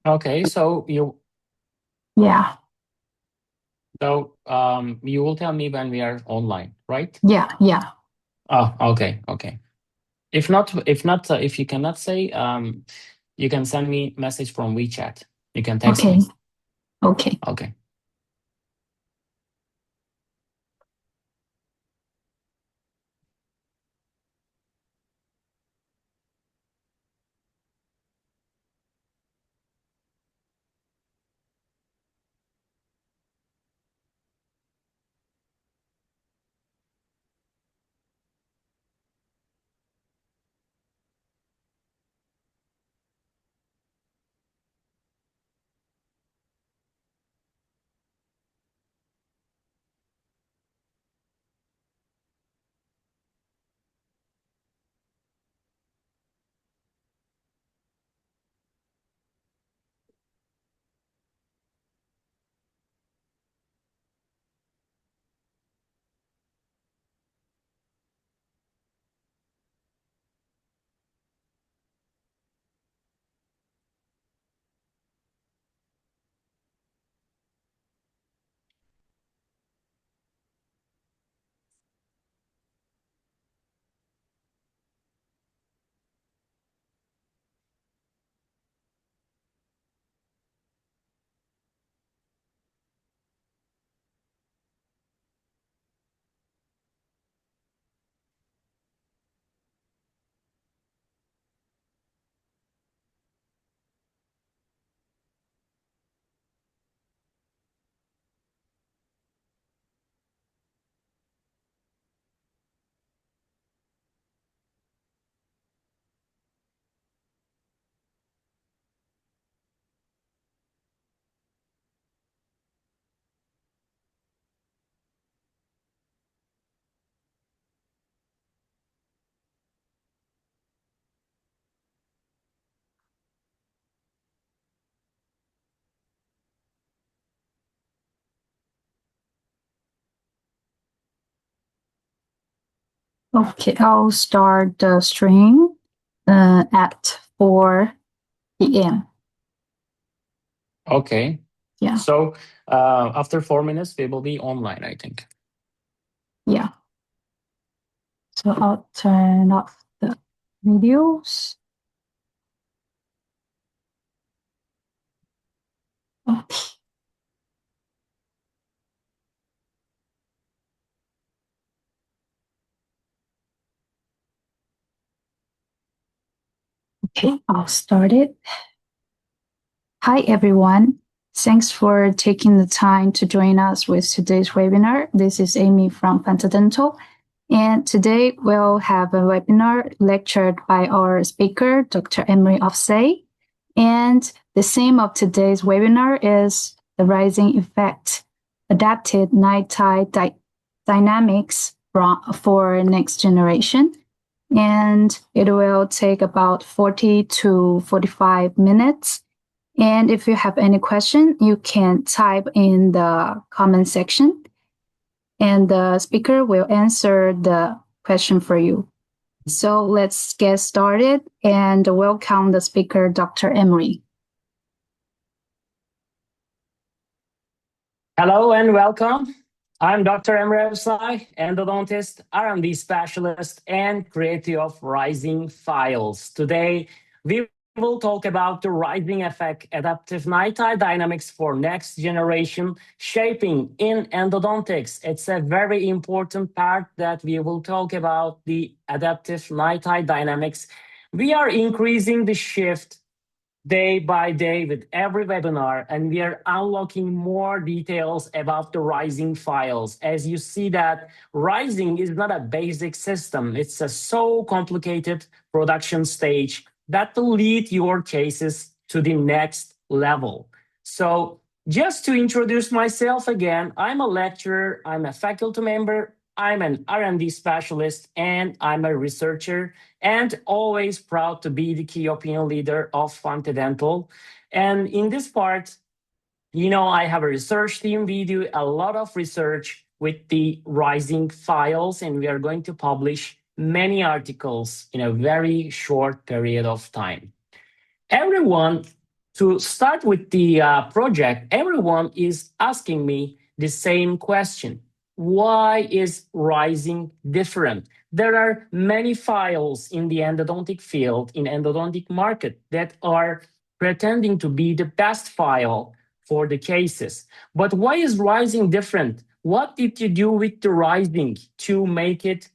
Okay, so you Yeah. you will tell me when we are online, right? Yeah. Yeah. Oh, okay, okay. If you cannot say, you can send me message from WeChat. You can text Okay. me. Okay. Okay. Okay. I'll start the stream at 4 p.m. Okay. Yeah. So after 4 minutes, we will be online, I think. Yeah. So I'll turn off the videos. Okay. Okay, I'll start it. Hi, everyone. Thanks for taking the time to join us with today's webinar. This is Amy from Fanta Dental. And today we'll have a webinar lectured by our speaker, Dr. Emre Övsay. And the theme of today's webinar is the rising effect, adapted NiTi dynamics for next generation. And it will take about 40 to 45 minutes. And if you have any question, you can type in the comment section and the speaker will answer the question for you. So let's get started and welcome the speaker, Dr. Emre. Hello and welcome. I'm Dr. Emre Övsay, endodontist, R&D specialist, and creator of Rising Files. Today, we will talk about the rising effect, adaptive NiTi dynamics for next generation shaping in endodontics. It's a very important part that we will talk about the adaptive NiTi dynamics. We are increasing the shift day by day with every webinar, and we are unlocking more details about the Rising files. As you see that Rising is not a basic system. It's a so complicated production stage that will lead your cases to the next level. So just to introduce myself again, I'm a lecturer, I'm a faculty member, I'm an R&D specialist, and I'm a researcher, and always proud to be the key opinion leader of Fanta Dental. And in this part, I have a research team. We do a lot of research with the Rising files, and we are going to publish many articles in a very short period of time. Everyone To start with the project, everyone is asking me the same question. Why is Rising different? There are many files in the endodontic field, in endodontic market, that are pretending to be the best file for the cases. But why is Rising different? What did you do with the Rising to make it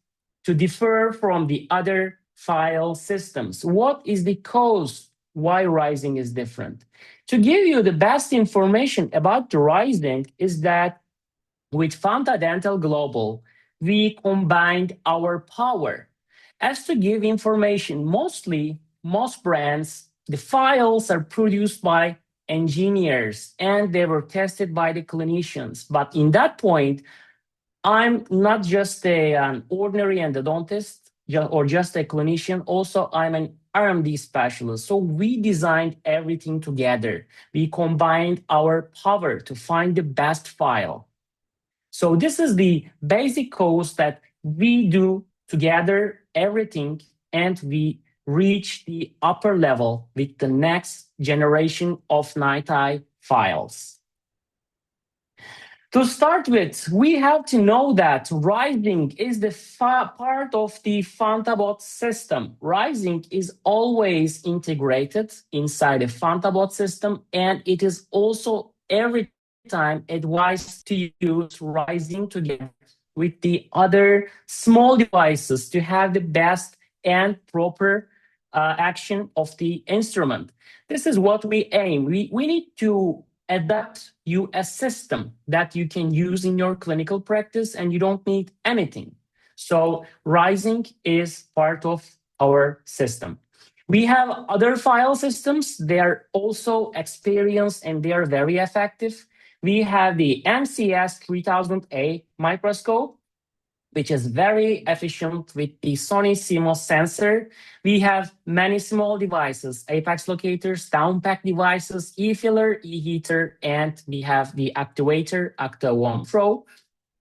to differ from the other file systems? What is the cause why Rising is different? To give you the best information about the Rising is that with Fanta Dental Global, we combined our power. As to give information, most brands, the files are produced by engineers and they were tested by the clinicians. But in that point, I'm not just an ordinary endodontist or just a clinician. Also, I'm an R&D specialist. So we designed everything together. We combined our power to find the best file. So this is the basic cause that we do together everything, and we reach the upper level with the next generation of NiTi files. To start with, we have to know that Rising is the part of the FantaBot system. Rising is always integrated inside the FantaBot system, and it is also every time advised to use Rising together with the other small devices to have the best and proper action of the instrument. This is what we aim. We need to adapt you a system that you can use in your clinical practice and you don't need anything. So Rising is part of our system. We have other file systems. They are also experienced and they are very effective. We have the MCS 3000A microscope, which is very efficient with the Sony CMOS sensor. We have many small devices, apex locators, downpack devices, e-filler, e-heater, and we have the actuator, 𝗥𝗏 Pro.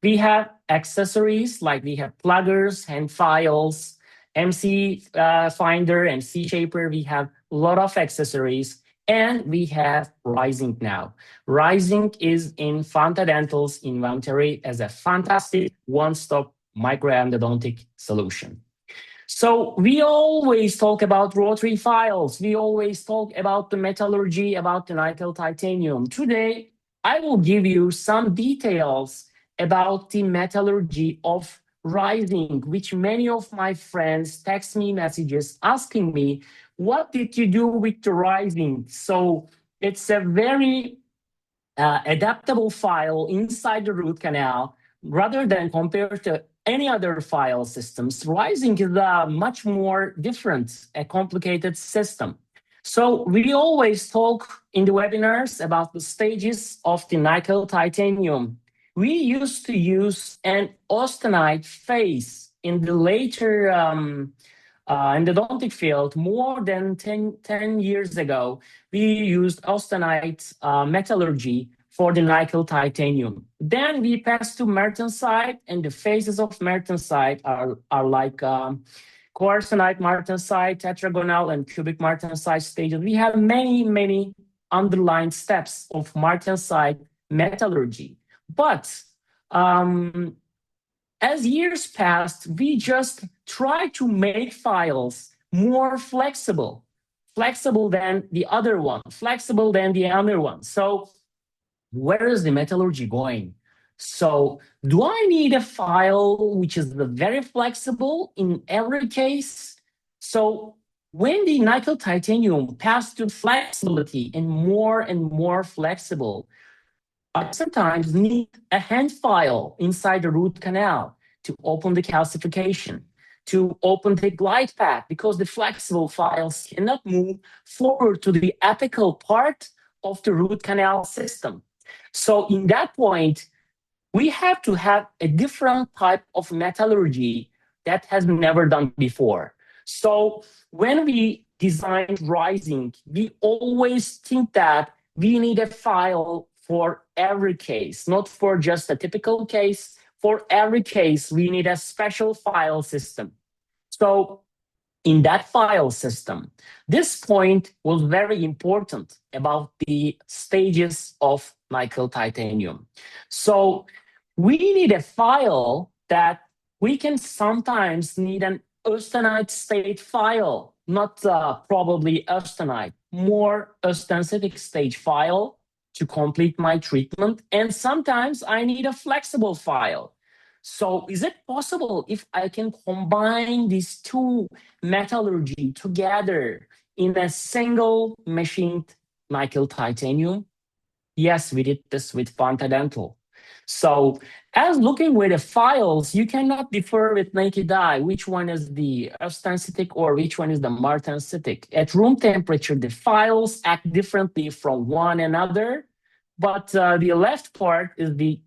We have accessories like we have pluggers, hand files, MC finder, and MC shaper. We have a lot of accessories. And we have Rising now. Rising is in Fanta Dental's inventory as a fantastic one-stop microendodontic solution. So we always talk about rotary files. We always talk about the metallurgy, about the nickel titanium. Today, I will give you some details about the metallurgy of Rising, which many of my friends text me messages asking me, what did you do with the Rising? So it's a very adaptable file inside the root canal rather than compared to any other file systems. Rising is a much more different, a complicated system. So we always talk in the webinars about the stages of the nickel titanium. We used to use an austenite phase in the later endodontic field more than 10 years ago. We used austenite metallurgy for the nickel titanium. Then we passed to martensite, and the phases of martensite are like coarsenite martensite, tetragonal, and cubic martensite stages. We have many underlying steps of martensite metallurgy. But as years passed, we just try to make files more flexible than the other one, flexible than the other one. So where is the metallurgy going? So do I need a file which is very flexible in every case? So when the nickel titanium passed to flexibility and more flexible, I sometimes need a hand file inside the root canal to open the calcification, to open the glide path, because the flexible files cannot move forward to the apical part of the root canal system. So in that point, we have to have a different type of metallurgy that has never done before. So when we designed Rising, we always think that we need a file for every case, not for just a typical case. For every case, we need a special file system. So in that file system. This point was very important about the stages of nickel titanium. So we need a file that we can sometimes need an austenite state file, not probably austenite, more austenitic stage file to complete my treatment. And sometimes I need a flexible file. So is it possible if I can combine these two metallurgy together in a single machined nickel titanium? Yes, we did this with Fanta Dental. So as looking with the files, you cannot differ with naked eye which one is the austenitic or which one is the martensitic. At room temperature, the files act differently from one another, but the left part is the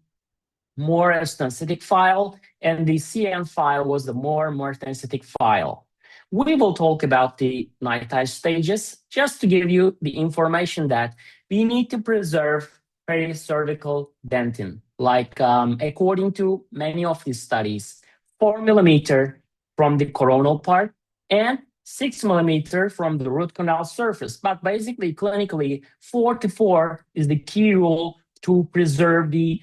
more austenitic file, and the CN file was the more martensitic file. We will talk about the NiTi stages just to give you the information that we need to preserve pericervical dentin. Like according to many of these studies, 4 millimeter from the coronal part and 6 millimeter from the root canal surface. But basically, clinically, 4 to 4 is the key rule to preserve the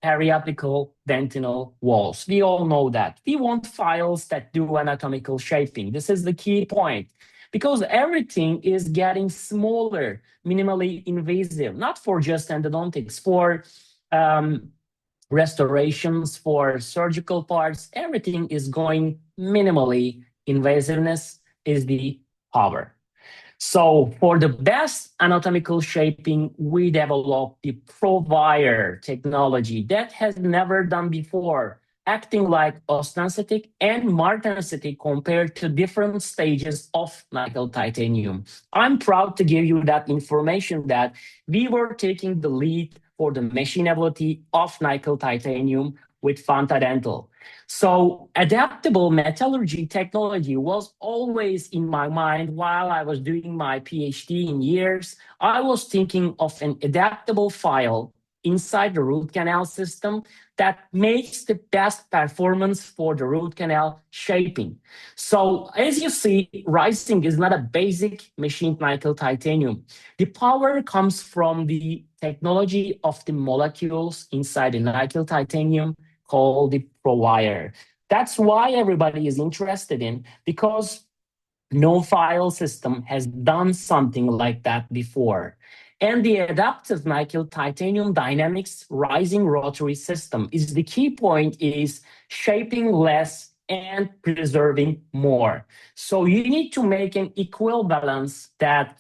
periapical dentinal walls. We all know that. We want files that do anatomical shaping. This is the key point because everything is getting smaller, minimally invasive, not for just endodontics, for restorations, for surgical parts, everything is going minimally. Invasiveness is the power. So for the best anatomical shaping, we developed the ProWire technology that has never done before, acting like austenitic and martensitic compared to different stages of nickel titanium. I'm proud to give you that information that we were taking the lead for the machinability of nickel titanium with Fanta Dental. So adaptable metallurgy technology was always in my mind while I was doing my PhD in years. I was thinking of an adaptable file inside the root canal system that makes the best performance for the root canal shaping. So as you see, Rising is not a basic machined nickel titanium. The power comes from the technology of the molecules inside the nickel titanium called the ProWire. That's why everybody is interested in, because no file system has done something like that before. And the adaptive nickel titanium dynamics rising rotary system is the key point, is shaping less and preserving more. So you need to make an equal balance that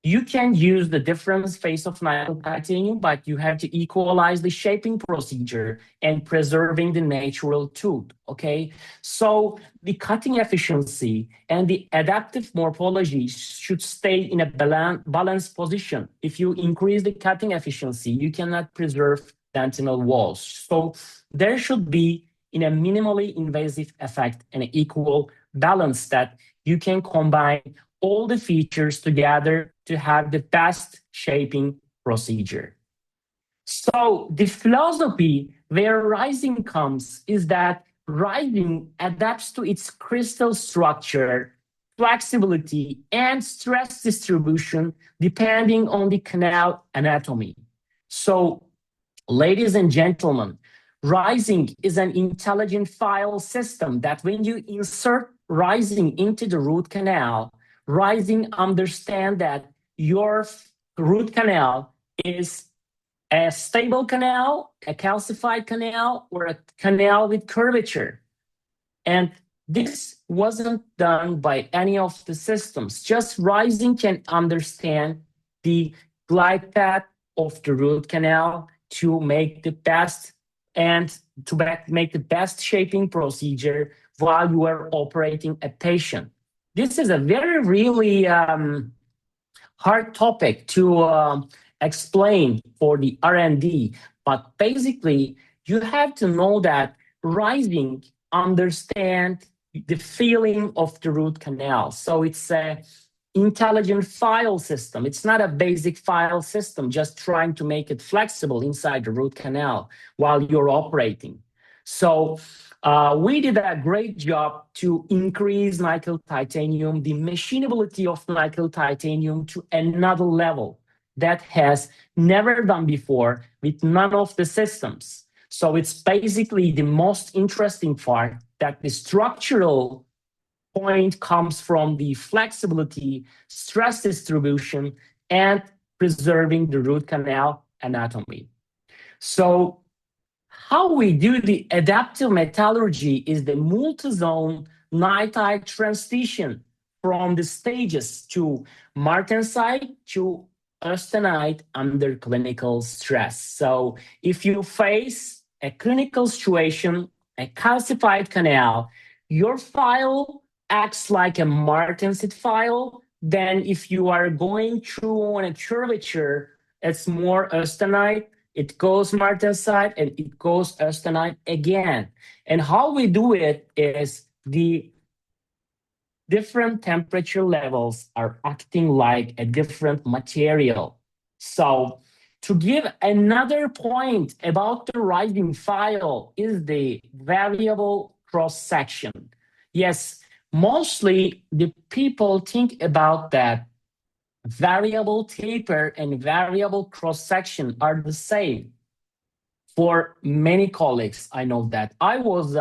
you can use the different phase of nickel titanium, but you have to equalize the shaping procedure and preserving the natural tooth, okay? So the cutting efficiency and the adaptive morphology should stay in a balanced position. If you increase the cutting efficiency, you cannot preserve dentinal walls. So there should be in a minimally invasive effect an equal balance that you can combine all the features together to have the best shaping procedure. So the philosophy where Rising comes is that Rising adapts to its crystal structure, flexibility, and stress distribution depending on the canal anatomy. So, ladies and gentlemen, Rising is an intelligent file system that when you insert Rising into the root canal, Rising understand that your root canal is a stable canal, a calcified canal, or a canal with curvature. And this wasn't done by any of the systems. Just Rising can understand the glide path of the root canal to make the best make the best shaping procedure while you are operating a patient. This is a very, really hard topic to explain for the R&D, but basically you have to know that Rising understand the feeling of the root canal. So it's a intelligent file system. It's not a basic file system, just trying to make it flexible inside the root canal while you're operating. So we did a great job to increase nickel titanium, the machinability of nickel titanium to another level that has never done before with none of the systems. So it's basically the most interesting part, that the structural point comes from the flexibility, stress distribution, and preserving the root canal anatomy. So how we do the adaptive metallurgy is the multi-zone NiTi transition from the stages to martensite to austenite under clinical stress. So if you face a clinical situation, a calcified canal, your file acts like a martensite file. Then if you are going through on a curvature, it's more austenite. It goes martensite and it goes austenite again. And how we do it is the different temperature levels are acting like a different material. So to give another point about the rising file is the variable cross-section. Yes, mostly the people think about that variable taper and variable cross-section are the same. For many colleagues, I know that. I was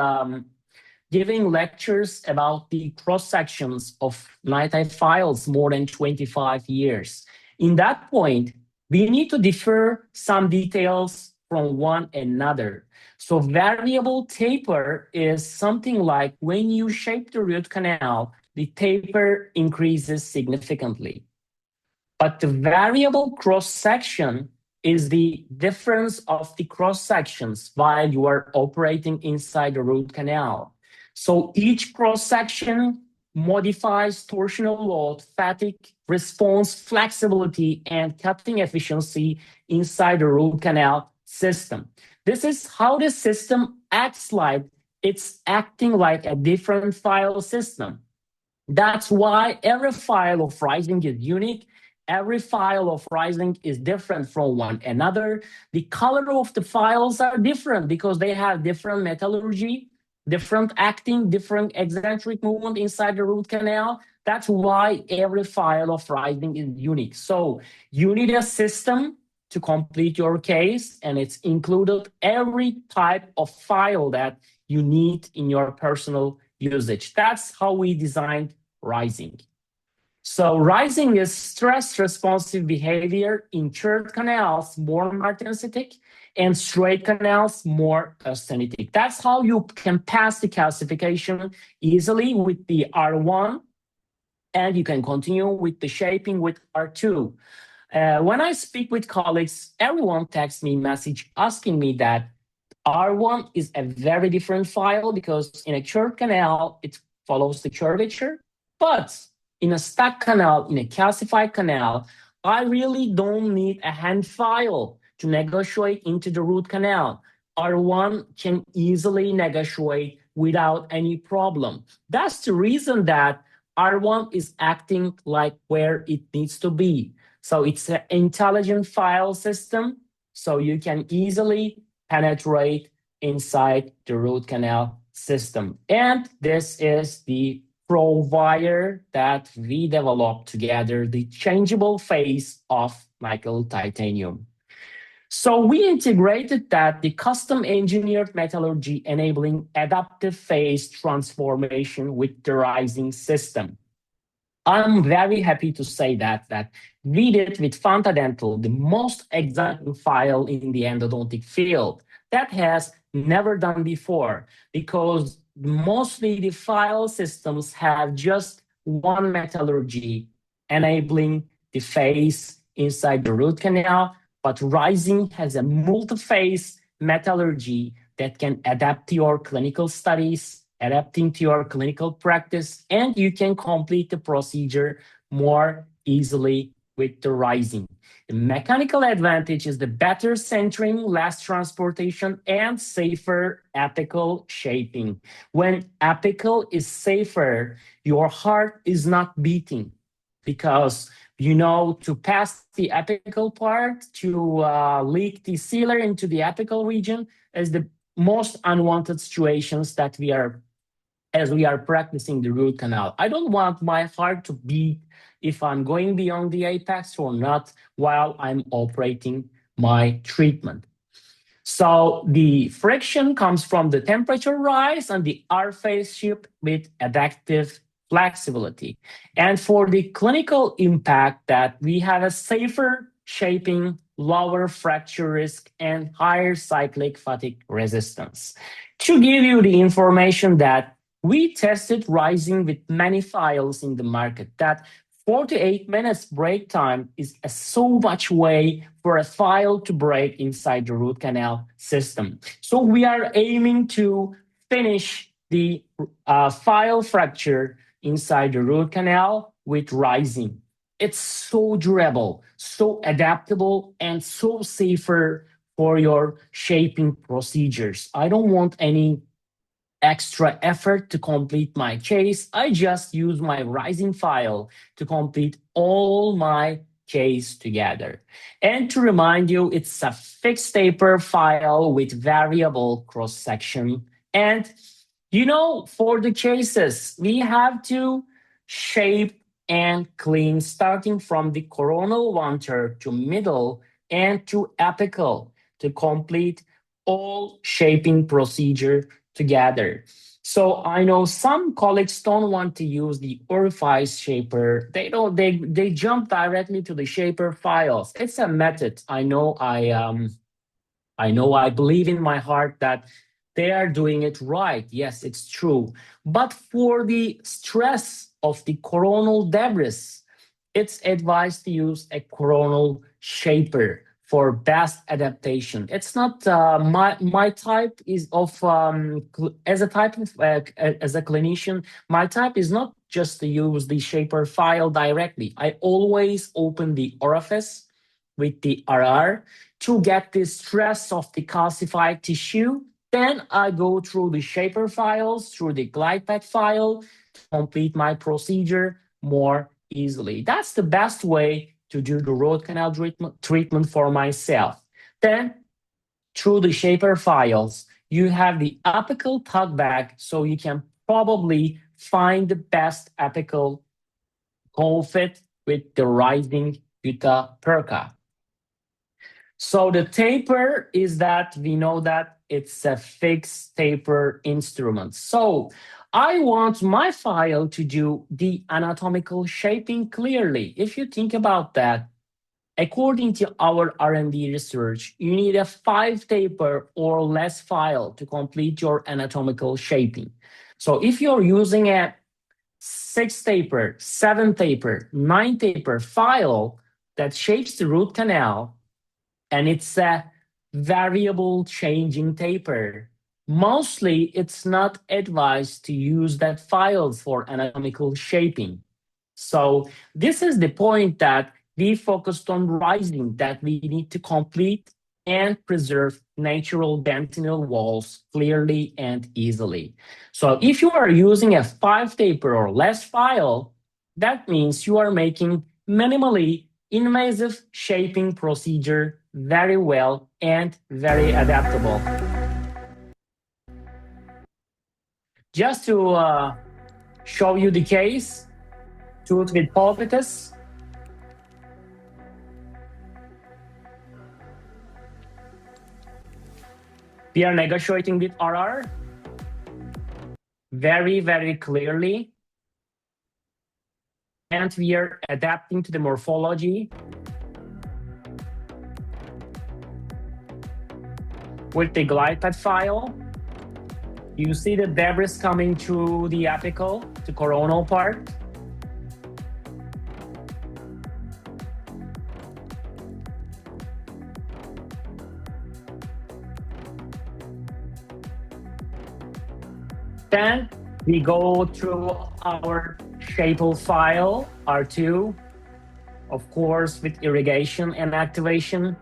giving lectures about the cross-sections of NiTi files more than 25 years. In that point, we need to differ some details from one another. So variable taper is something like when you shape the root canal, the taper increases significantly. But the variable cross-section is the difference of the cross-sections while you are operating inside the root canal. So each cross-section modifies torsional load, fatigue, response, flexibility, and cutting efficiency inside the root canal system. This is how the system acts like it's acting like a different file system. That's why every file of Rising is unique. Every file of Rising is different from one another. The color of the files are different because they have different metallurgy, different acting, different eccentric movement inside the root canal. That's why every file of Rising is unique. So you need a system to complete your case, and it's included every type of file that you need in your personal usage. That's how we designed Rising. So Rising is stress-responsive behavior in curved canals, more martensitic, and straight canals, more austenitic. That's how you can pass the calcification easily with the R1, and you can continue with the shaping with R2. When I speak with colleagues, everyone texts me message asking me that R1 is a very different file because in a curved canal, it follows the curvature. But in a stuck canal, in a calcified canal, I really don't need a hand file to negotiate into the root canal. R1 can easily negotiate without any problem. That's the reason that R1 is acting like where it needs to be. So it's an intelligent file system, so you can easily penetrate inside the root canal system. And this is the provider that we developed together, the changeable phase of nickel titanium. So we integrated that, the custom engineered metallurgy enabling adaptive phase transformation with the Rising system. I'm very happy to say that we did with Fanta Dental the most exciting file in the endodontic field that has never done before, because mostly the file systems have just one metallurgy enabling the phase inside the root canal, but Rising has a multi-phase metallurgy that can adapt to your clinical studies, adapting to your clinical practice, and you can complete the procedure more easily with the Rising. The mechanical advantage is the better centering, less transportation, and safer apical shaping. When apical is safer, your heart is not beating, because to pass the apical part, to leak the sealer into the apical region is the most unwanted situations that as we are practicing the root canal. I don't want my heart to beat if I'm going beyond the apex or not while I'm operating my treatment. So the friction comes from the temperature rise and the R phase shift with adaptive flexibility. And for the clinical impact, that we have a safer shaping, lower fracture risk, and higher cyclic fatigue resistance. To give you the information that we tested Rising with many files in the market, that 48 minutes break time is so much way for a file to break inside the root canal system. So we are aiming to finish the file fracture inside the root canal with Rising. It's so durable, so adaptable, and so safer for your shaping procedures. I don't want any extra effort to complete my case. I just use my Rising file to complete all my case together. And to remind you, it's a fixed taper file with variable cross-section. And for the cases, we have to shape and clean starting from the coronal 1/3 to middle and to apical to complete all shaping procedure together. So I know some colleagues don't want to use the orifice shaper. They jump directly to the shaper files. It's a method. I know I believe in my heart that they are doing it right. Yes, it's true. But for the stress of the coronal debris, it's advised to use a coronal shaper for best adaptation. It's not my type is of as a type of as a clinician. My type is not just to use the shaper file directly. I always open the orifice with the RR to get the stress of the calcified tissue. Then I go through the shaper files, through the glide path file to complete my procedure more easily. That's the best way to do the root canal treatment for myself. Then, through the shaper files, you have the apical talkback, so you can probably find the best apical co-fit with the Rising 𝗵𝗃. So the taper is that we know that it's a fixed taper instrument. So I want my file to do the anatomical shaping clearly. If you think about that, according to our R&D research, you need a 5 taper or less file to complete your anatomical shaping. So if you're using a 6 taper, 7 taper, 9 taper file that shapes the root canal, and it's a variable changing taper, mostly it's not advised to use that file for anatomical shaping. So this is the point that we focused on Rising, that we need to complete and preserve natural dentinal walls clearly and easily. So if you are using a 5 taper or less file, that means you are making minimally invasive shaping procedure very well and very adaptable. Just to show you the case, tooth with pulpitus. We are negotiating with RR very, very clearly. And we are adapting to the morphology with the glide path file. You see the debris coming through the apical, the coronal part. Then we go through our shaper file, R2, of course, with irrigation and activation.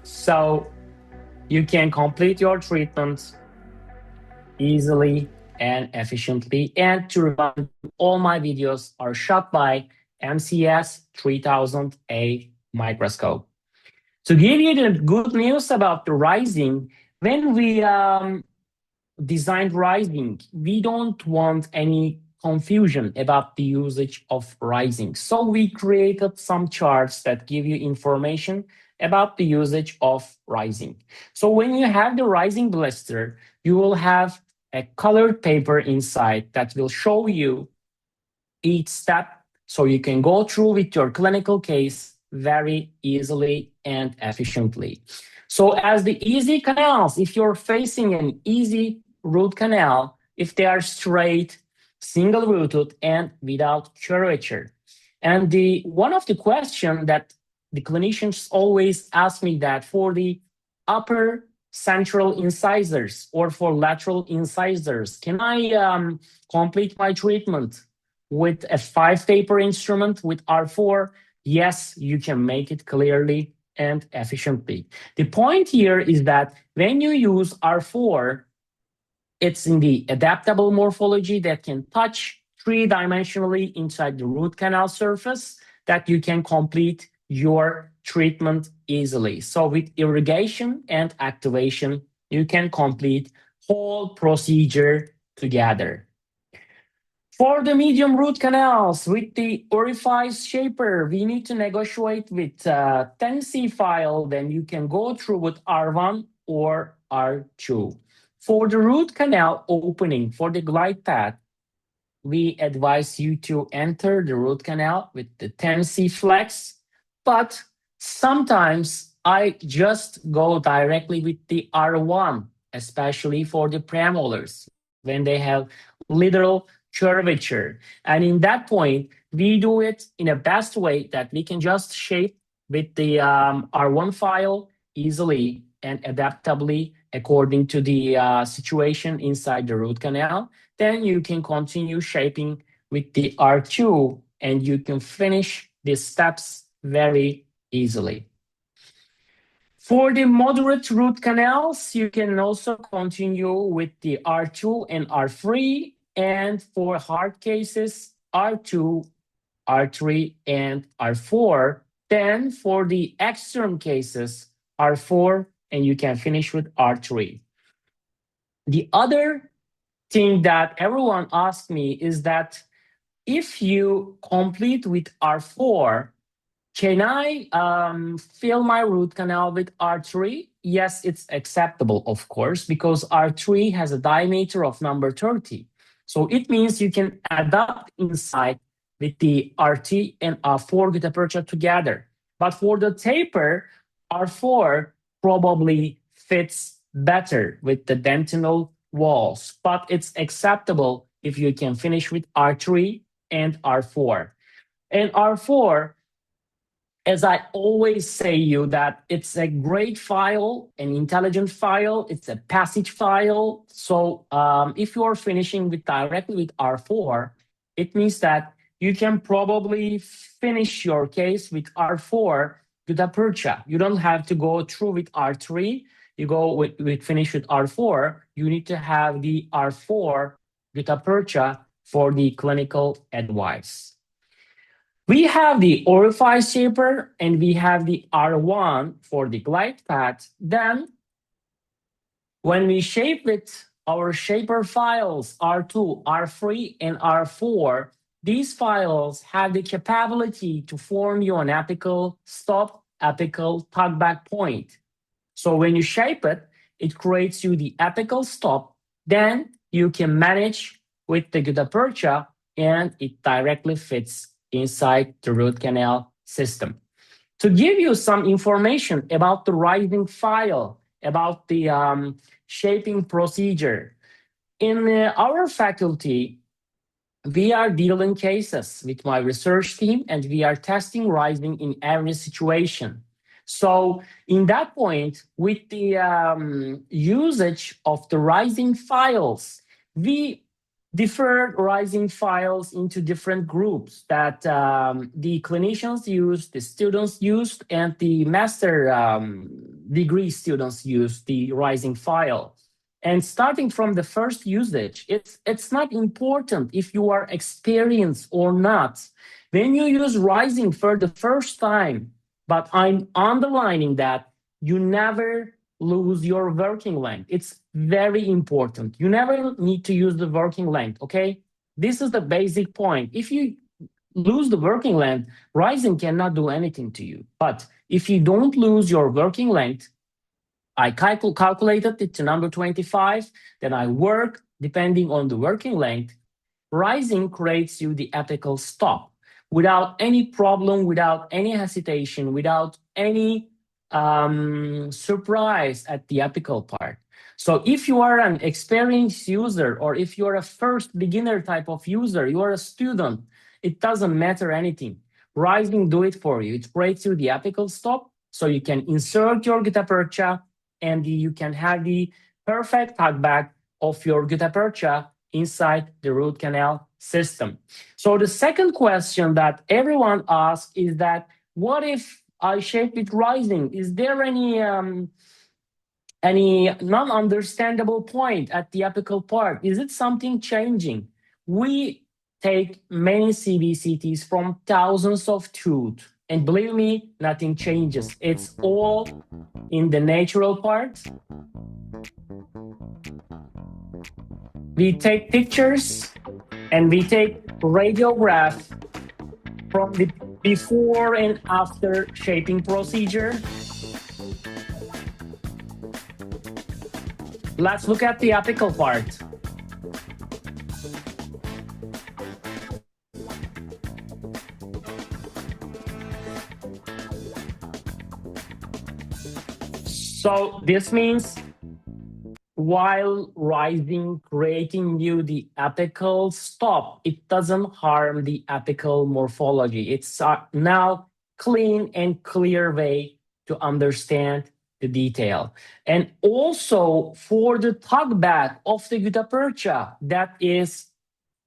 So you can complete your treatment easily and efficiently. And to remind you, all my videos are shot by MCS 3000A microscope. To give you the good news about the Rising, when we designed Rising, we don't want any confusion about the usage of Rising. So we created some charts that give you information about the usage of Rising. So when you have the Rising blister, you will have a colored paper inside that will show you each step, so you can go through with your clinical case very easily and efficiently. So as the easy canals, if you're facing an easy root canal, if they are straight, single rooted, and without curvature. And one of the questions that the clinicians always ask me that for the upper central incisors or for lateral incisors, can I complete my treatment with a 5-taper instrument with R4? Yes, you can make it clearly and efficiently. The point here is that when you use R4, it's in the adaptable morphology that can touch 3-dimensionally inside the root canal surface, that you can complete your treatment easily. So with irrigation and activation, you can complete whole procedure together. For the medium root canals, with the orifice shaper, we need to negotiate with 10C file, then you can go through with R1 or R2. For the root canal opening, for the glide path, we advise you to enter the root canal with the 10C flex, but sometimes I just go directly with the R1, especially for the premolars, when they have literal curvature. And in that point, we do it in a best way that we can just shape with the R1 file easily and adaptably according to the situation inside the root canal. Then you can continue shaping with the R2 and you can finish the steps very easily. For the moderate root canals, you can also continue with the R2 and R3. And for hard cases, R2, R3, and R4. Then for the extreme cases, R4, and you can finish with R3. The other thing that everyone asks me is that if you complete with R4, can I fill my root canal with R3? Yes, it's acceptable, of course, because R3 has a diameter of number 30. So it means you can adapt inside with the RT and R4 𝗏𝗃 together. But for the taper, R4 probably fits better with the dentinal walls, but it's acceptable if you can finish with R3 and R4. And R4, as I always say you, that it's a great file, an intelligent file, it's a passage file. So if you're finishing directly with R4, it means that you can probably finish your case with R4 𝗏𝗃. You don't have to go through with R3. You go with finish with R4. You need to have the R4 𝗏𝗃 for the clinical advice. We have the orifice shaper and we have the R1 for the glide path. Then when we shape with our shaper files, R2, R3, and R4, these files have the capability to form you an apical stop, apical tuckback point. So when you shape it, it creates you the apical stop. Then you can manage with the 𝗏𝗃 and it directly fits inside the root canal system. To give you some information about the Rising file, about the shaping procedure, in our faculty, we are dealing cases with my research team and we are testing Rising in every situation. So in that point, with the usage of the Rising files, we differ Rising files into different groups that the clinicians use, the students used, and the master degree students use the Rising file. And starting from the first usage, it's not important if you are experienced or not. When you use Rising for the first time, but I'm underlining that you never lose your working length. It's very important. You never need to use the working length, okay? This is the basic point. If you lose the working length, Rising cannot do anything to you. But if you don't lose your working length, I calculated it to number 25, then I work depending on the working length. Rising creates you the apical stop without any problem, without any hesitation, without any surprise at the apical part. So if you are an experienced user or if you're a first beginner type of user, you are a student, it doesn't matter anything. Rising do it for you. It creates you the apical stop so you can insert your 𝗔𝗧𝗪 and you can have the perfect tuckback of your 𝗔𝗧𝗪𝗁 inside the root canal system. So the second question that everyone asks is that, what if I shape it rising? Is there any non-understandable point at the apical part? Is it something changing? We take many CBCTs from thousands of tooth, and believe me, nothing changes. It's all in the natural part. We take pictures and we take radiograph from the before and after shaping procedure. Let's look at the apical part. So this means while Rising creating you the apical stop, it doesn't harm the apical morphology. It's now clean and clear way to understand the detail. And also for the tuckback of the 𝗔𝗪𝗪 that is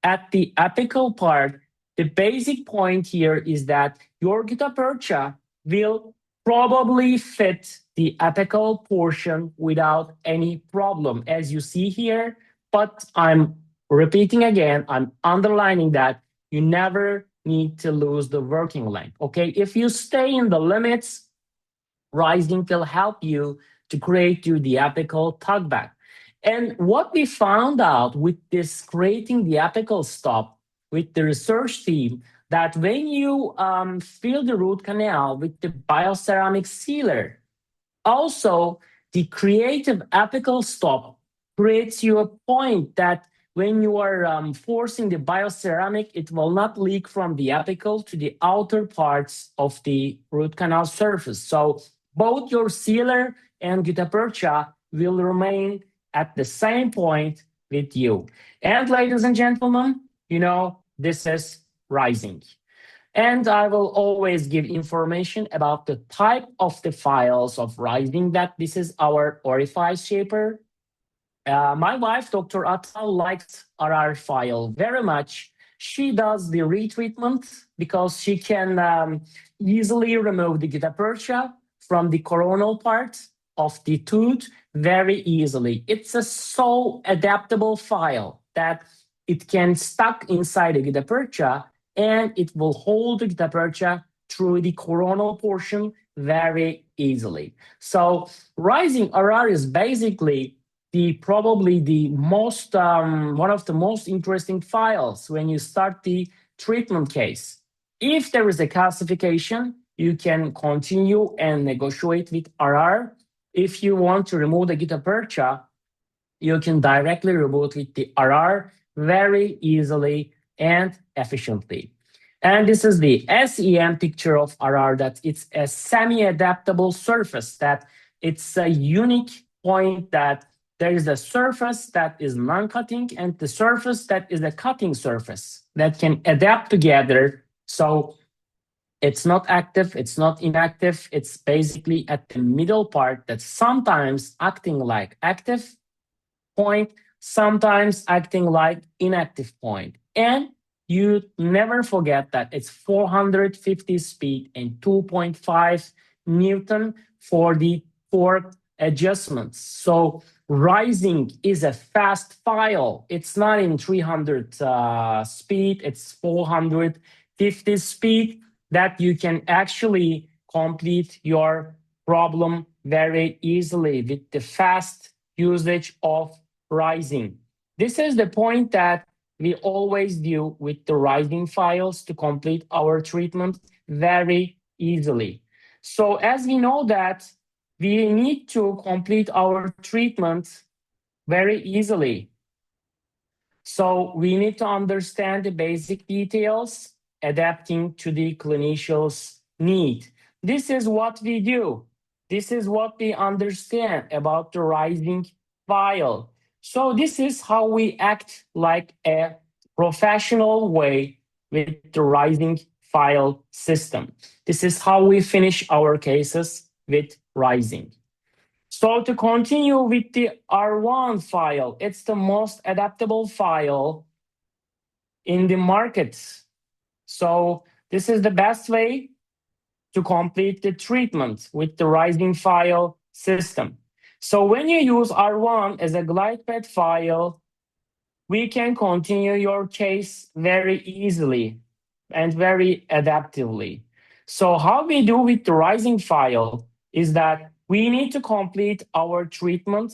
at the apical part, the basic point here is that your 𝗔𝗪𝗪 will probably fit the apical portion without any problem, as you see here. But I'm repeating again, I'm underlining that you never need to lose the working length, okay? If you stay in the limits, Rising will help you to create you the apical tuckback. And what we found out with this creating the apical stop with the research team, that when you fill the root canal with the bioceramic sealer, also the creative apical stop creates you a point that when you are forcing the bioceramic, it will not leak from the apical to the outer parts of the root canal surface. So both your sealer and 𝗔𝗪𝗪 will remain at the same point with you. And ladies and gentlemen, you know, this is Rising. And I will always give information about the type of the files of Rising, that this is our orifice shaper. My wife, Dr. Atal, likes our file very much. She does the retreatment because she can easily remove the 𝗔𝗪𝗪 from the coronal part of the tooth very easily. It's a so adaptable file that it can stuck inside the 𝗔𝗪𝗪 and it will hold the 𝗔𝗪𝗪 through the coronal portion very easily. So Rising RR is basically probably the most one of the most interesting files when you start the treatment case. If there is a calcification, you can continue and negotiate with RR. If you want to remove the 𝗔𝗪𝗪, you can directly remove with the RR very easily and efficiently. And this is the SEM picture of RR, that it's a semi-adaptable surface, that it's a unique point that there is a surface that is non-cutting and the surface that is a cutting surface that can adapt together. So it's not active, it's not inactive, it's basically at the middle part that's sometimes acting like active point, sometimes acting like inactive point. And you never forget that it's 450 speed and 2.5 Newton for the torque adjustments. So Rising is a fast file. It's not in 300 speed, it's 450 speed that you can actually complete your problem very easily with the fast usage of Rising. This is the point that we always do with the Rising files to complete our treatment very easily. So as we know that we need to complete our treatment very easily. So we need to understand the basic details, adapting to the clinician's need. This is what we do. This is what we understand about the Rising file. So this is how we act like a professional way with the Rising file system. This is how we finish our cases with Rising. So to continue with the R1 file, it's the most adaptable file in the market. So this is the best way to complete the treatment with the Rising file system. So when you use R1 as a glide path file, we can continue your case very easily and very adaptively. So how we do with the Rising file is that we need to complete our treatment,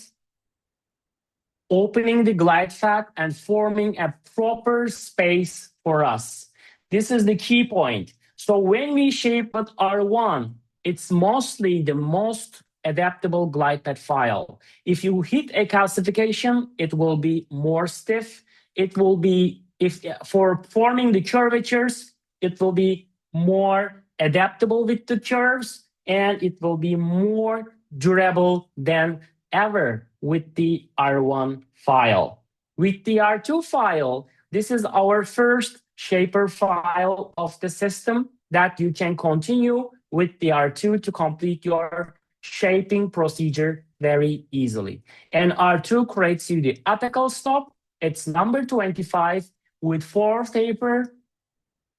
opening the glide path and forming a proper space for us. This is the key point. So when we shape with R1, it's mostly the most adaptable glide path file. If you hit a calcification, it will be more stiff. It will be, if for forming the curvatures, it will be more adaptable with the curves, and it will be more durable than ever with the R1 file. With the R2 file, this is our first shaper file of the system that you can continue with the R2 to complete your shaping procedure very easily. And R2 creates you the apical stop. It's number 25 with 4 taper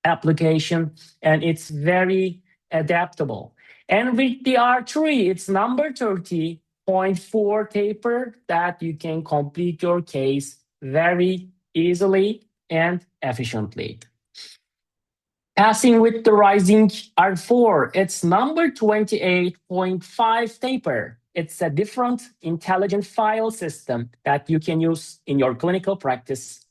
application, and it's very adaptable. And with the R3, it's number 30.4 taper that you can complete your case very easily and efficiently. Passing with the Rising R4, it's number 28.5 taper. It's a different intelligent file system that you can use in your clinical practice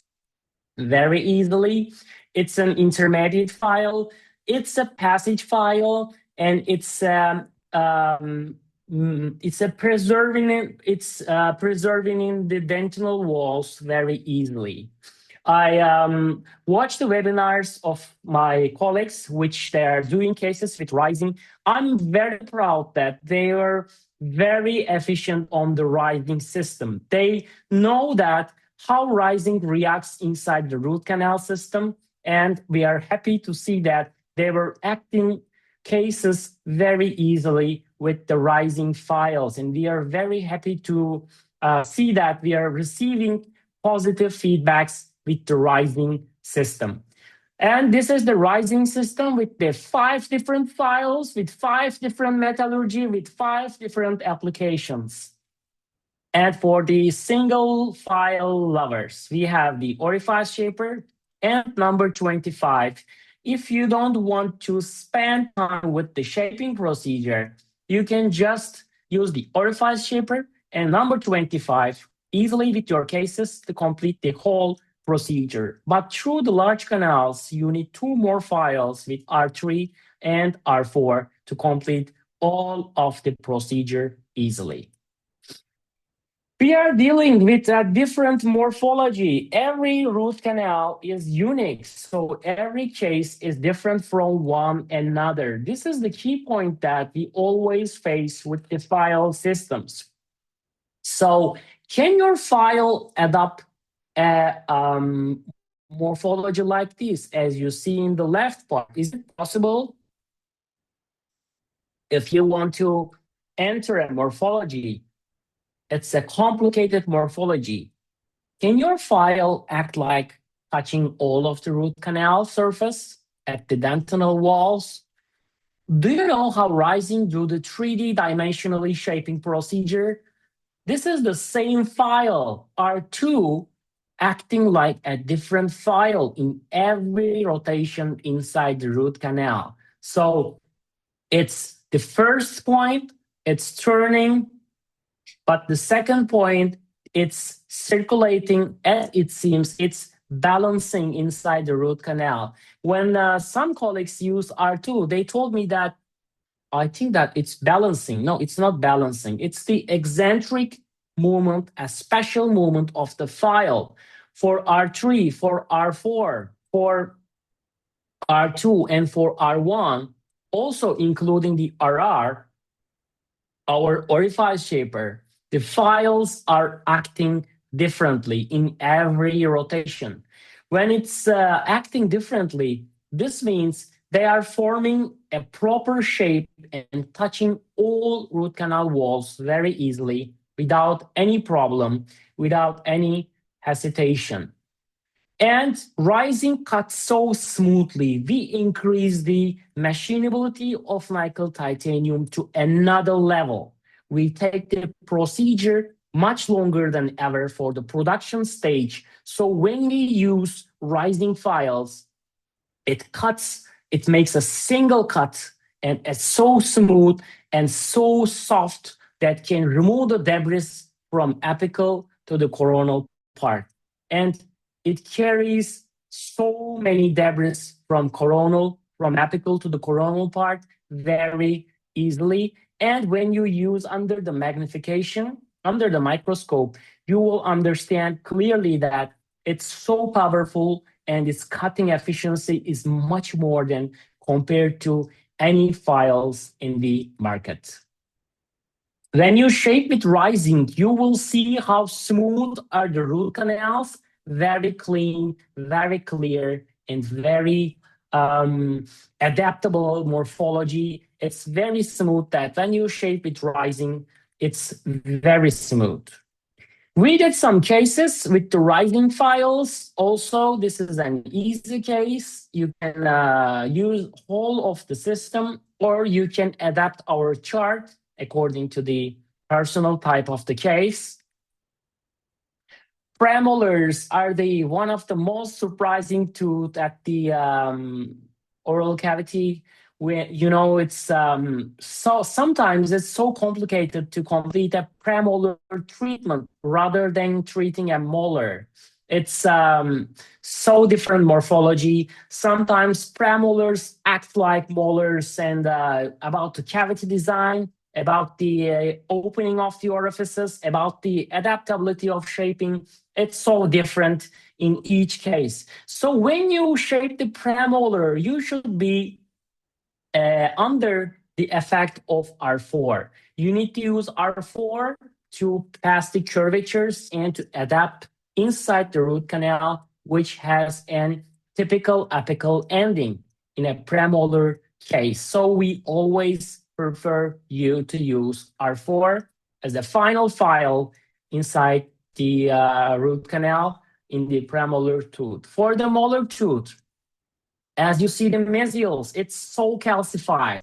very easily. It's an intermediate file. It's a passage file, and it's preserving the dentinal walls very easily. I watched the webinars of my colleagues, which they are doing cases with Rising. I'm very proud that they are very efficient on the Rising system. They know that how Rising reacts inside the root canal system, and we are happy to see that they were acting cases very easily with the Rising files, and we are very happy to see that we are receiving positive feedbacks with the Rising system. And this is the Rising system with the 5 different files, with 5 different metallurgy, with 5 different applications. And for the single file lovers, we have the orifice shaper and number 25. If you don't want to spend time with the shaping procedure, you can just use the orifice shaper and number 25 easily with your cases to complete the whole procedure. But through the large canals, you need 2 more files with R3 and R4 to complete all of the procedure easily. We are dealing with a different morphology. Every root canal is unique, so every case is different from one another. This is the key point that we always face with the file systems. So can your file adopt a morphology like this, as you see in the left part? Is it possible? If you want to enter a morphology, it's a complicated morphology. Can your file act like touching all of the root canal surface at the dentinal walls? Do you know how Rising do the 3D dimensionally shaping procedure? This is the same file, R2, acting like a different file in every rotation inside the root canal. So it's the first point, it's turning, but the second point, it's circulating as it seems, it's balancing inside the root canal. When some colleagues use R2, they told me that I think that it's balancing. No, it's not balancing. It's the eccentric movement, a special movement of the file for R3, for R4, for R2, and for R1, also including the RR, our orifice shaper. The files are acting differently in every rotation. When it's acting differently, this means they are forming a proper shape and touching all root canal walls very easily without any problem, without any hesitation. And Rising cuts so smoothly, we increase the machinability of nickel titanium to another level. We take the procedure much longer than ever for the production stage. So when we use Rising files, it cuts, it makes a single cut, and it's so smooth and so soft that can remove the debris from apical to the coronal part. And it carries so many debris from coronal, from apical to the coronal part very easily. And when you use under the magnification, under the microscope, you will understand clearly that it's so powerful and its cutting efficiency is much more than compared to any files in the market. When you shape with Rising, you will see how smooth are the root canals, very clean, very clear, and very adaptable morphology. It's very smooth that when you shape with Rising, it's very smooth. We did some cases with the Rising files. Also, this is an easy case. You can use whole of the system, or you can adapt our chart according to the personal type of the case. Premolars are one of the most surprising tooth at the oral cavity. It's so sometimes it's so complicated to complete a premolar treatment rather than treating a molar. It's so different morphology. Sometimes premolars act like molars, and about the cavity design, about the opening of the orifices, about the adaptability of shaping, it's so different in each case. So when you shape the premolar, you should be under the effect of R4. You need to use R4 to pass the curvatures and to adapt inside the root canal, which has a typical apical ending in a premolar case. So we always prefer you to use R4 as the final file inside the root canal in the premolar tooth. For the molar tooth, as you see the mesials, it's so calcified.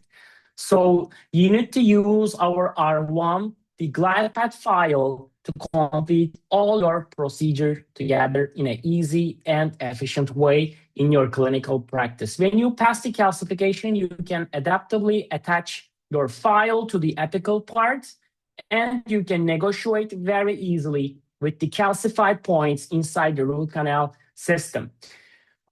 So you need to use our R1, the glide path file, to complete all your procedure together in an easy and efficient way in your clinical practice. When you pass the calcification, you can adaptively attach your file to the apical parts, and you can negotiate very easily with the calcified points inside the root canal system.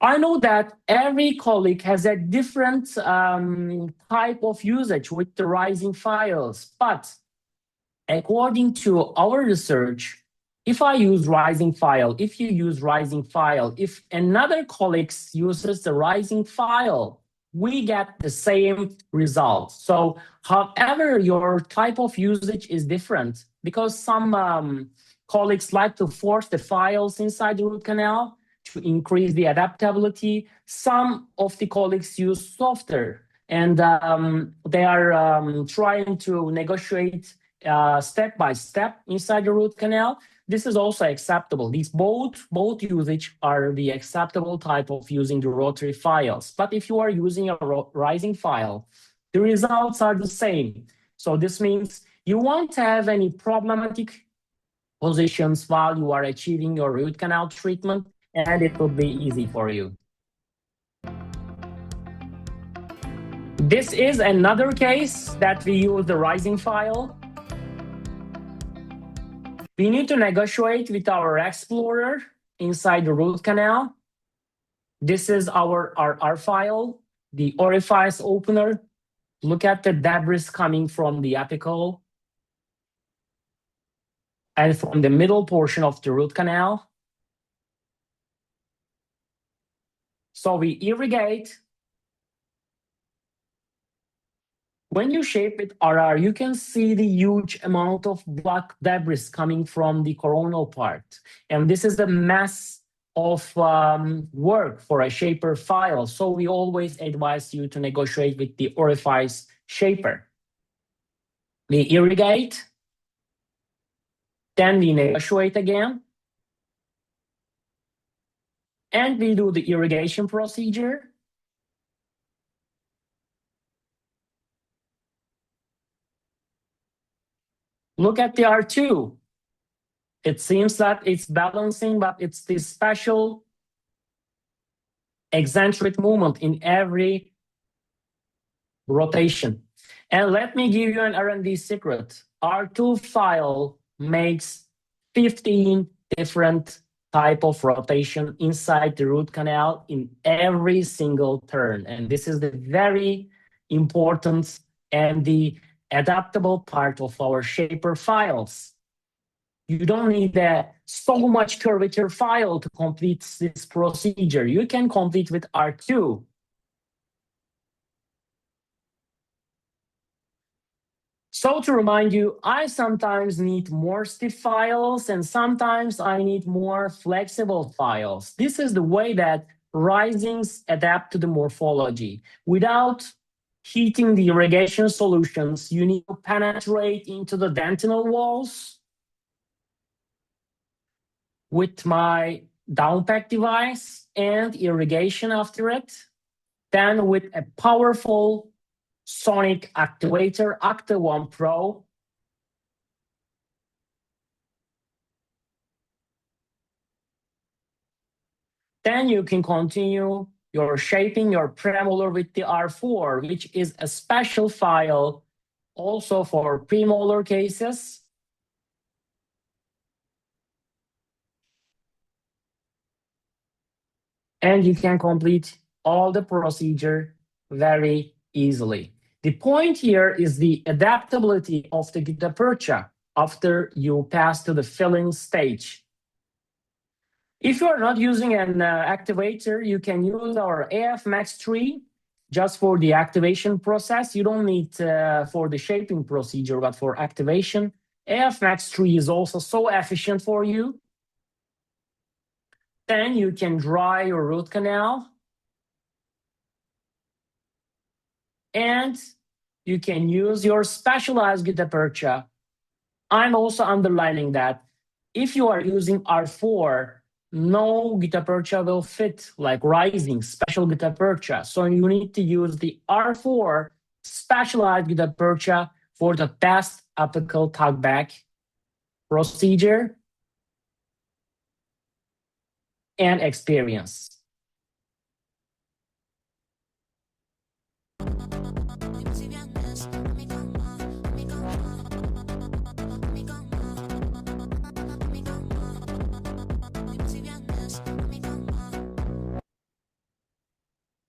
I know that every colleague has a different type of usage with the Rising files, but according to our research, if I use Rising file, if you use Rising file, if another colleague uses the Rising file, we get the same result. So however, your type of usage is different, because some colleagues like to force the files inside the root canal to increase the adaptability. Some of the colleagues use softer, and they are trying to negotiate step by step inside the root canal. This is also acceptable. These both usage are the acceptable type of using the rotary files. But if you are using a Rising file, the results are the same. So this means you won't have any problematic positions while you are achieving your root canal treatment, and it will be easy for you. This is another case that we use the rising file. We need to negotiate with our explorer inside the root canal. This is our file, the orifice opener. Look at the debris coming from the apical and from the middle portion of the root canal. So we irrigate. When you shape with RR, you can see the huge amount of black debris coming from the coronal part. And this is the mass of work for a shaper file. So we always advise you to negotiate with the orifice shaper. We irrigate, then we negotiate again, and we do the irrigation procedure. Look at the R2. It seems that it's balancing, but it's this special eccentric movement in every rotation. And let me give you an R&D secret. R2 file makes 15 different type of rotation inside the root canal in every single turn. And this is the very important and the adaptable part of our shaper files. You don't need so much curvature file to complete this procedure. You can complete with R2. So to remind you, I sometimes need more stiff files and sometimes I need more flexible files. This is the way that risings adapt to the morphology. Without heating the irrigation solutions, you need to penetrate into the dentinal walls with my downpack device and irrigation after it. Then with a powerful sonic activator, 𝗥𝗶𝘀 Pro. Then you can continue your shaping your premolar with the R4, which is a special file also for premolar cases. And you can complete all the procedure very easily. The point here is the adaptability of the 𝗧𝗵𝗀 after you pass to the filling stage. If you are not using an activator, you can use our 𝗚𝗵𝗲 just for the activation process. You don't need for the shaping procedure, but for activation. 𝗚𝗵𝗲 is also so efficient for you. Then you can dry your root canal. And you can use your specialized 𝗧𝗵𝗀. I'm also underlining that if you are using R4, no 𝗧𝗵𝗀 will fit like rising, special 𝗧𝗵𝗀. So you need to use the R4 specialized 𝗧𝗵𝗀 for the best apical tuck-back procedure and experience.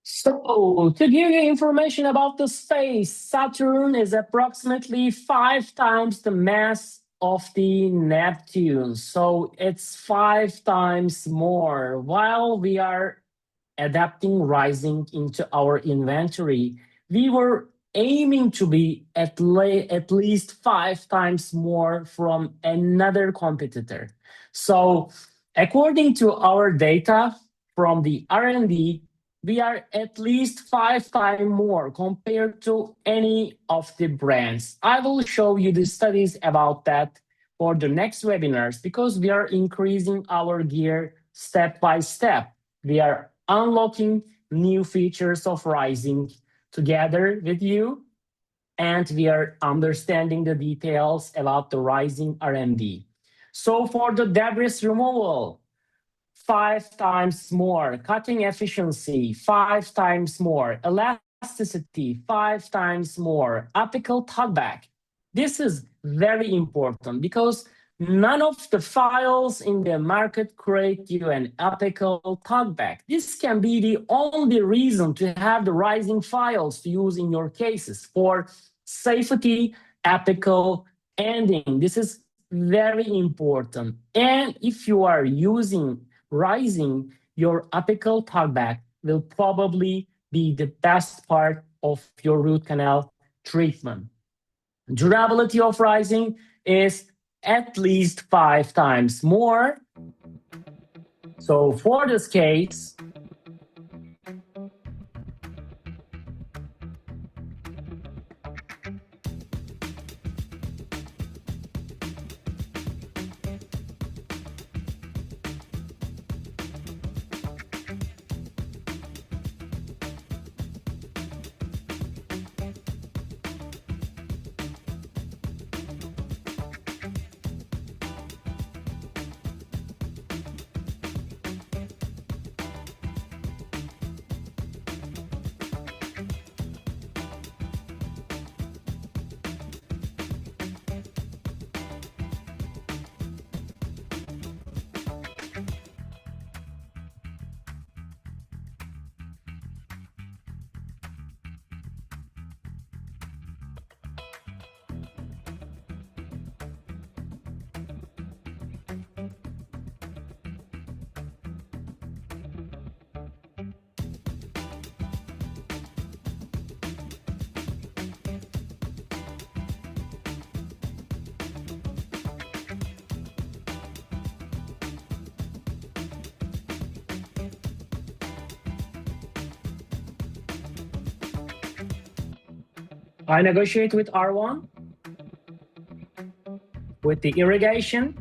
So, to give you information about the space, Saturn is approximately 5 times the mass of the Neptune. So it's 5 times more. While we are adapting rising into our inventory, we were aiming to be at least 5 times more from another competitor. So according to our data from the R&D, we are at least 5 times more compared to any of the brands. I will show you the studies about that for the next webinars because we are increasing our gear step by step. We are unlocking new features of rising together with you. and we are understanding the details about the rising RMD. So for the debris removal, 5 times more, cutting efficiency, 5 times more, elasticity, 5 times more, apical talkback. This is very important because none of the files in the market create you an apical talkback. This can be the only reason to have the rising files to use in your cases for safety, apical ending. This is very important. And if you are using rising, your apical talkback will probably be the best part of your root canal treatment. Durability of rising is at least 5 times more. So for this case, I negotiate with R1 with the irrigation.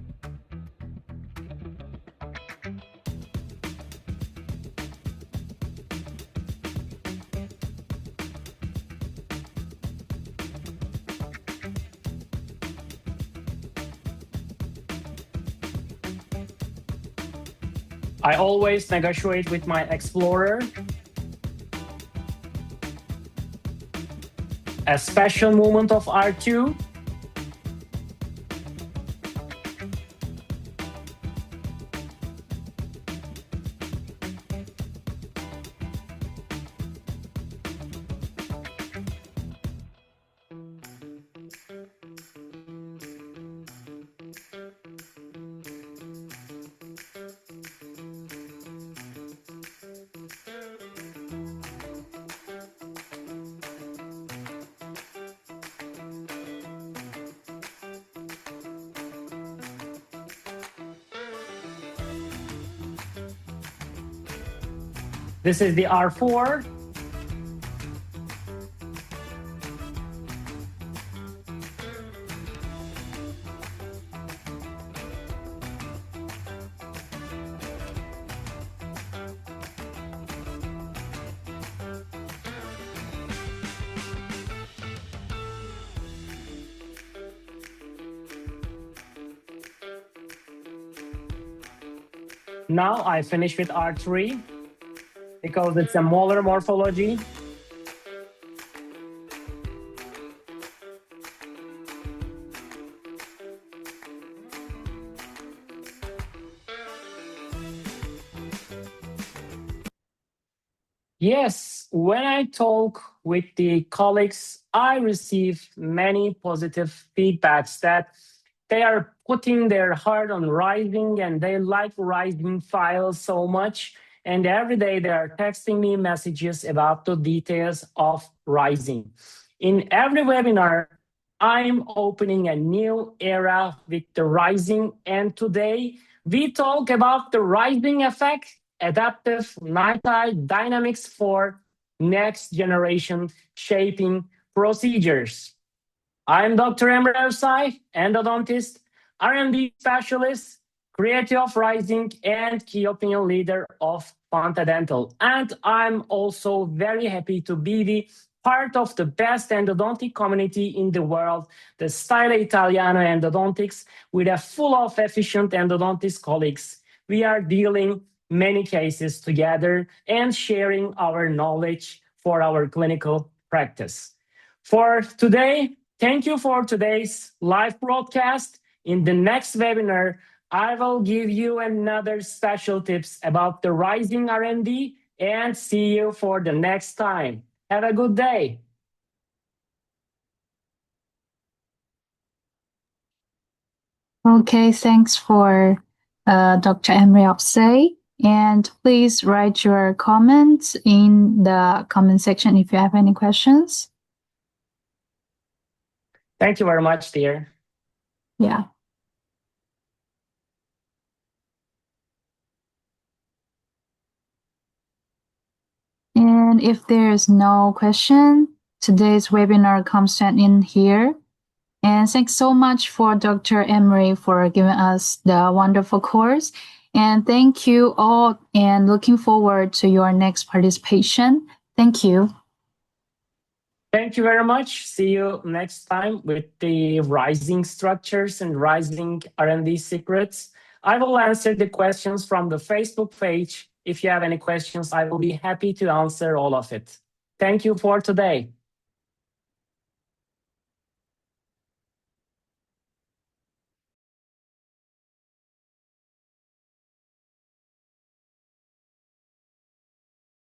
I always negotiate with my explorer. A special movement of R2. This is the R4. Now I finish with R3 because it's a molar morphology. Yes, when I talk with the colleagues, I receive many positive feedbacks that they are putting their heart on Rising and they like Rising files so much. And every day they are texting me messages about the details of Rising. In every webinar, I'm opening a new era with the Rising. And today we talk about the Rising effect, adaptive NiTi dynamics for next generation shaping procedures. I'm Dr. Emre Övsay, endodontist, R&D specialist, creator of Rising, and key opinion leader of Fanta Dental. And I'm also very happy to be the part of the best endodontic community in the world, the Stile Italiano Endodontics, with a full of efficient endodontist colleagues. We are dealing many cases together and sharing our knowledge for our clinical practice. For today, thank you for today's live broadcast. In the next webinar, I will give you another special tips about the rising R&D, and see you for the next time. Have a good day. Okay, thanks for Dr. Emre Övsay. And please write your comments in the comment section if you have any questions. Thank you very much, dear. Yeah. And if there's no question, today's webinar comes to an end here. And thanks so much for Dr. Emre for giving us the wonderful course. And thank you all, and looking forward to your next participation. Thank you. Thank you very much. See you next time with the rising structures and rising R&D secrets. I will answer the questions from the Facebook page. If you have any questions, I will be happy to answer all of it. Thank you for today.